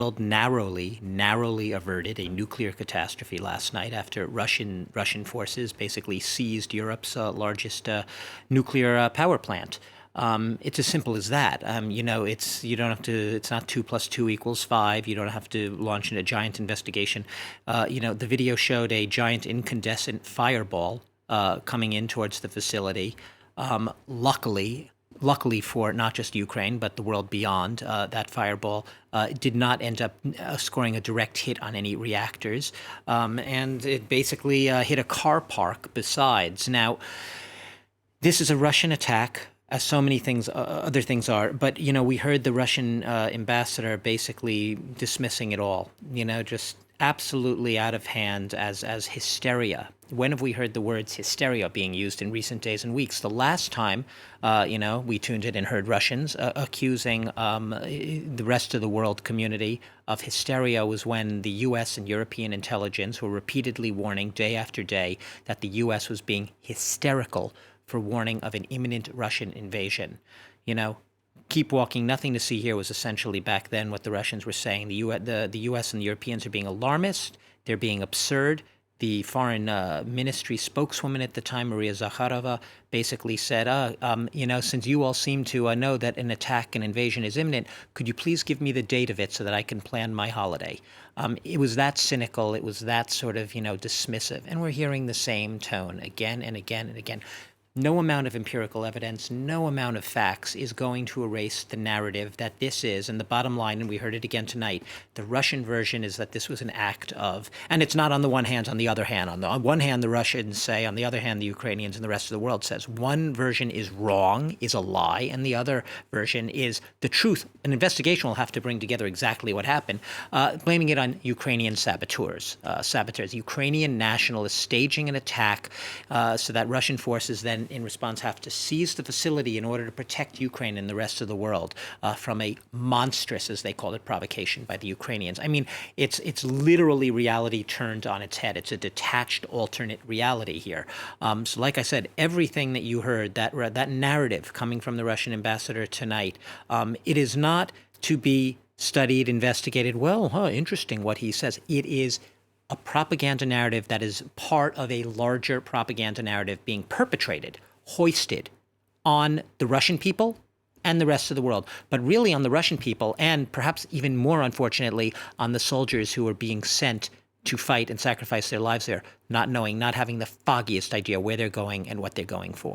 world narrowly averted a nuclear catastrophe last night after Russian forces basically seized Europe's largest nuclear power plant. It's as simple as that. You don't have to. It's not 2 + 2 = 5. You don't have to launch a giant investigation. The video showed a giant incandescent fireball coming in towards the facility. Luckily for not just Ukraine, but the world beyond, that fireball did not end up scoring a direct hit on any reactors. And it basically hit a car park besides. Now, this is a Russian attack, as so many things, other things are. But, we heard the Russian ambassador basically dismissing it all, just absolutely out of hand as hysteria. When have we heard the words hysteria being used in recent days and weeks? The last time, we tuned in and heard Russians accusing the rest of the world community of hysteria was when the U.S. and European intelligence were repeatedly warning day after day that the U.S. was being hysterical for warning of an imminent Russian invasion. Keep walking, nothing to see here was essentially back then what the Russians were saying. The U.S. and the Europeans are being alarmist. They're being absurd. The foreign ministry spokeswoman at the time, Maria Zakharova, basically said, since you all seem to know that an attack, an invasion is imminent, could you please give me the date of it so that I can plan my holiday? It was that cynical. It was that sort of, dismissive. And we're hearing the same tone again and again and again. No amount of empirical evidence, no amount of facts is going to erase the narrative that this is. And the bottom line, and we heard it again tonight, the Russian version is that this was an act of, and it's not on the one hand, on the other hand. On one hand, the Russians say, on the other hand, the Ukrainians and the rest of the world says one version is wrong, is a lie, and the other version is the truth. An investigation will have to bring together exactly what happened, blaming it on Ukrainian saboteurs, Ukrainian nationalists staging an attack so that Russian forces then in response have to seize the facility in order to protect Ukraine and the rest of the world from a monstrous, as they call it, provocation by the Ukrainians. I mean, it's literally reality turned on its head. It's a detached alternate reality here. So like I said, everything that you heard, that narrative coming from the Russian ambassador tonight, it is not to be studied, investigated. Well, interesting what he says. It is a propaganda narrative that is part of a larger propaganda narrative being perpetrated, hoisted on the Russian people and the rest of the world, but really on the Russian people and perhaps even more unfortunately on the soldiers who are being sent to fight and sacrifice their lives there, not knowing, not having the foggiest idea where they're going and what they're going for.